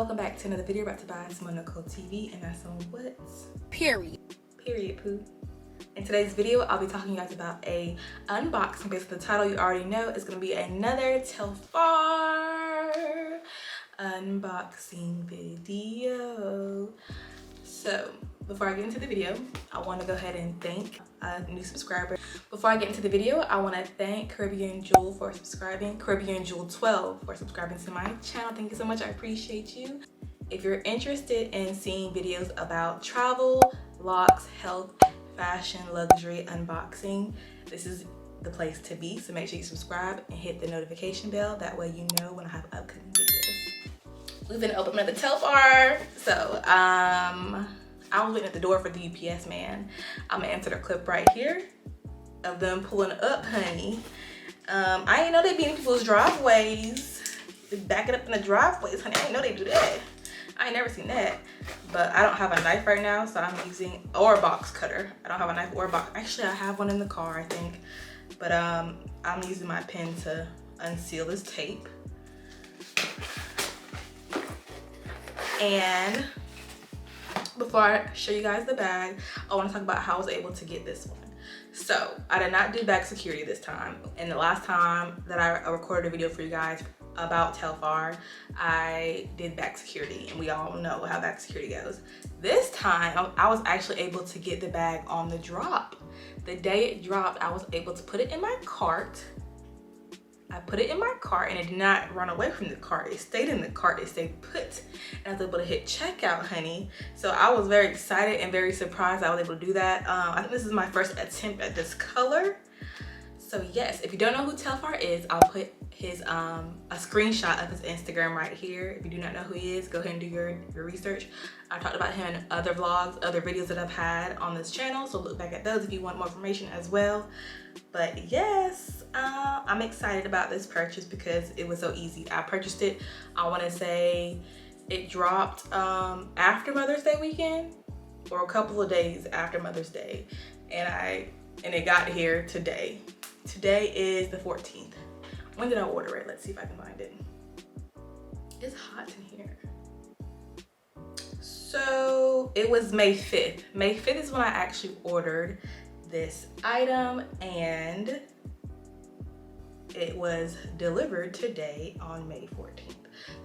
welcome back to another video about to buy Simone Nicole TV, and that's on what's period poo. In today's video, I'll be talking to you guys about a unboxing. Based on the title, you already know it's gonna be another Telfar unboxing video. So before I get into the video, I want to go ahead and thank a new subscriber. Before I get into the video, I want to thank Caribbean Jewel for subscribing, Caribbean Jewel 12 for subscribing to my channel. Thank you so much, I appreciate you. If you're interested in seeing videos about travel, locks, health, fashion, luxury, unboxing, this is the place to be. So make sure you subscribe and hit the notification bell. That way you know when I have upcoming videos. We've been opening up the Telfar. So I was waiting at the door for the UPS man. I'm gonna answer the clip right here of them pulling up, honey. I didn't know they'd be in people's driveways. They back it up in the driveways, honey. I didn't know they do that. I ain't never seen that. But I don't have a knife right now, so I'm using, or a box cutter. I don't have a knife or a box. Actually, I have one in the car, I think. But I'm using my pen to unseal this tape. And before I show you guys the bag, I want to talk about how I was able to get this one. So I did not do bag security this time. And the last time that I recorded a video for you guys about Telfar, I did bag security, and we all know how bag security goes. This time I was actually able to get the bag on the drop. The day it dropped, I was able to put it in my cart. I put it in my cart and it did not run away from the cart. It stayed in the cart, it stayed put. And I was able to hit checkout, honey. So I was very excited and very surprised I was able to do that. I think this is my first attempt at this color. So yes, if you don't know who Telfar is, I'll put his a screenshot of his Instagram right here. If you do not know who he is, go ahead and do your research. I talked about him in other vlogs, other videos that I've had on this channel, so look back at those if you want more information as well. But yes, I'm excited about this purchase because it was so easy. I purchased it, I want to say it dropped after Mother's Day weekend, or a couple of days after Mother's Day, and it got here today. Today is the 14th. When did I order it? Let's see if I can find it. It's hot in here. So it was May 5th. May 5th is when I actually ordered this item, and it was delivered today on May 14th.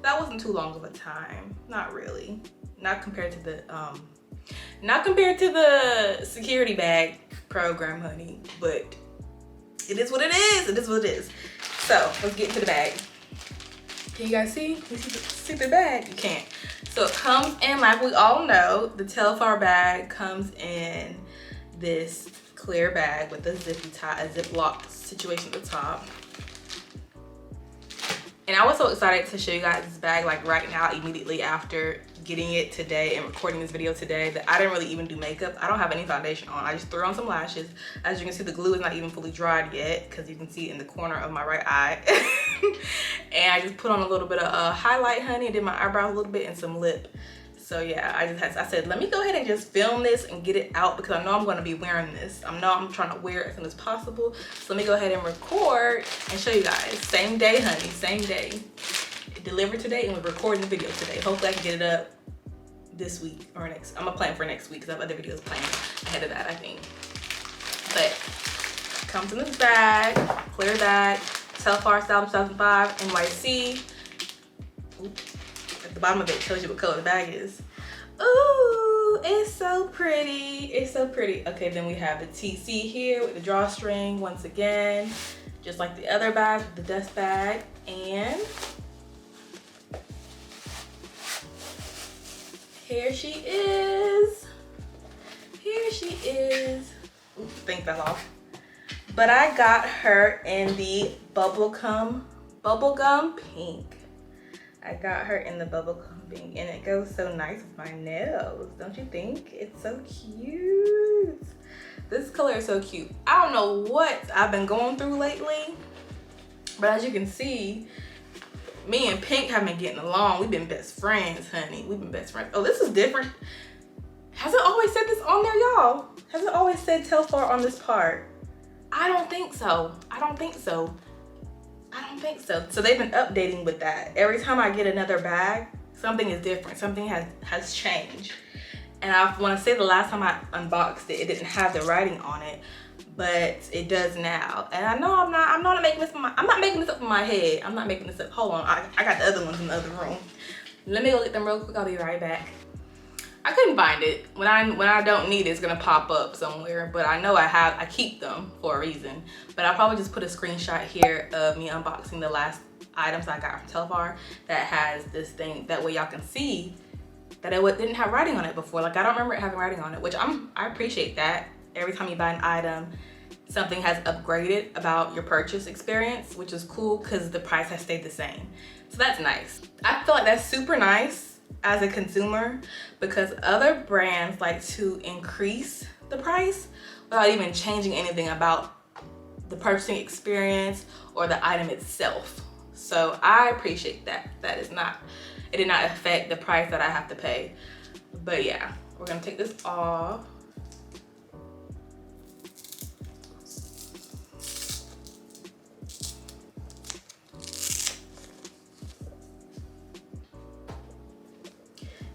That wasn't too long of a time. Not really. Not compared to the security bag program, honey, but it is what it is. It is what it is. So let's get into the bag. Can you guys see? You see the bag? You can't. So it comes in, like we all know, the Telfar bag comes in this clear bag with a zippy tie, a ziplock situation at the top. And I was so excited to show you guys this bag like right now, immediately after getting it today and recording this video today, that I didn't really even do makeup. I don't have any foundation on. I just threw on some lashes. As you can see, the glue is not even fully dried yet, because you can see it in the corner of my right eye. And I just put on a little bit of highlight, honey, and did my eyebrows a little bit and some lip. So yeah, I said, let me go ahead and just film this and get it out, because I know I'm going to be wearing this. I'm trying to wear it as soon as possible. So let me go ahead and record and show you guys. Same day, honey, same day. It delivered today and we're recording the video today. Hopefully I can get it up this week or next. I'm gonna plan for next week because I have other videos planned ahead of that, I think. But it comes in this bag, clear bag, Telfar Style 2005 NYC. Oops. At the bottom of it tells you what color the bag is. Ooh, it's so pretty. It's so pretty. Okay, then we have the TC here with the drawstring once again, just like the other bag, the dust bag. And here she is. Here she is. Oops, thing fell off. But I got her in the bubblegum pink. I got her in the bubblegum pink, and it goes so nice with my nails. Don't you think? It's so cute. This color is so cute. I don't know what I've been going through lately, but as you can see, me and Pink have been getting along. We've been best friends, honey. We've been best friends. Oh, this is different. Has it always said this on there, y'all? Has it always said Telfar on this part? I don't think so. I don't think so. I don't think so. So they've been updating with that. Every time I get another bag, something is different. Something has changed. And I want to say the last time I unboxed it, it didn't have the writing on it, but it does now. And I know I'm not making this up in my head. I'm not making this up. Hold on, I got the other ones in the other room. Let me go get them real quick. I'll be right back. I couldn't find it. When I don't need it, it's gonna pop up somewhere. But I know I keep them for a reason. But I'll probably just put a screenshot here of me unboxing the last items I got from Telfar that has this thing. That way y'all can see that it didn't have writing on it before. Like, I don't remember it having writing on it, which I appreciate that. Every time you buy an item, something has upgraded about your purchase experience, which is cool because the price has stayed the same. So that's nice. I feel like that's super nice as a consumer because other brands like to increase the price without even changing anything about the purchasing experience or the item itself. So I appreciate that. It did not affect the price that I have to pay. But yeah, we're gonna take this off.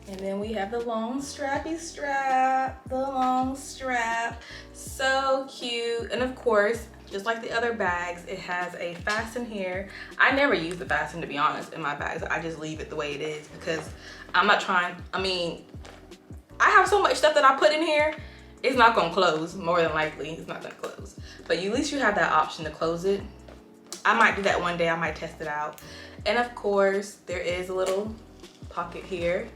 And then we have the long strappy strap, the long strap, so cute. And of course, just like the other bags, it has a fasten here. I never use the fasten, to be honest, in my bags. I just leave it the way it is because I'm not trying, I have so much stuff that I put in here, it's not gonna close, more than likely, it's not gonna close. But at least you have that option to close it. I might do that one day, I might test it out. And of course, there is a little pocket here.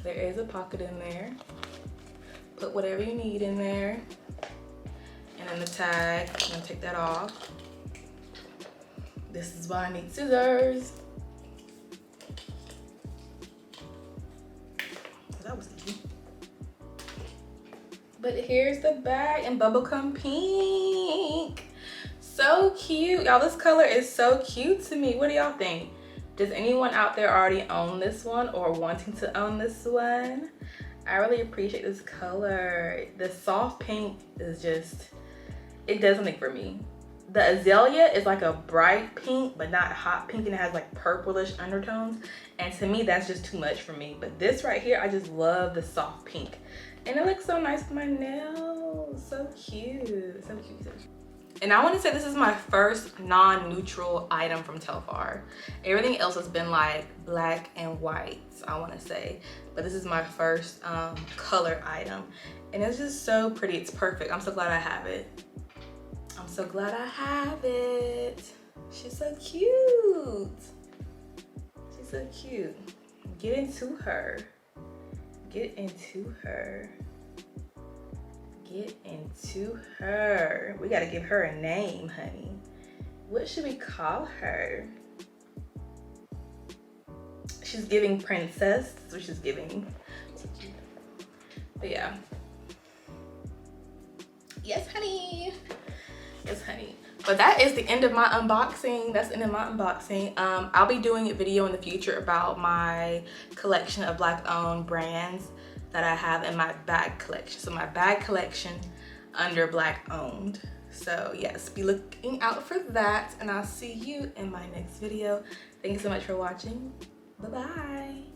There is a pocket in there. Put whatever you need in there. And then the tag, I'm gonna take that off. This is why I need scissors. That was easy. But here's the bag in Bubblegum pink. So cute. Y'all, this color is so cute to me. What do y'all think? Does anyone out there already own this one or wanting to own this one? I really appreciate this color. The soft pink is just, it does something for me. The azalea is like a bright pink, but not hot pink, and it has like purplish undertones. And to me, that's just too much for me. But this right here, I just love the soft pink. And it looks so nice with my nails. So cute, so cute, so cute. And I want to say this is my first non-neutral item from Telfar. Everything else has been like black and white, I want to say. But this is my first color item. And it's just so pretty. It's perfect. I'm so glad I have it. I'm so glad I have it. She's so cute. She's so cute. Get into her. Get into her. Get into her. We gotta give her a name, honey. What should we call her? She's giving princess. That's what she's giving. But yeah. Yes, honey. Yes, honey. But that is the end of my unboxing. That's the end of my unboxing. I'll be doing a video in the future about my collection of Black-owned brands that I have in my bag collection. So my bag collection under Black-owned. So yes, be looking out for that, and I'll see you in my next video. Thank you so much for watching. Bye-bye.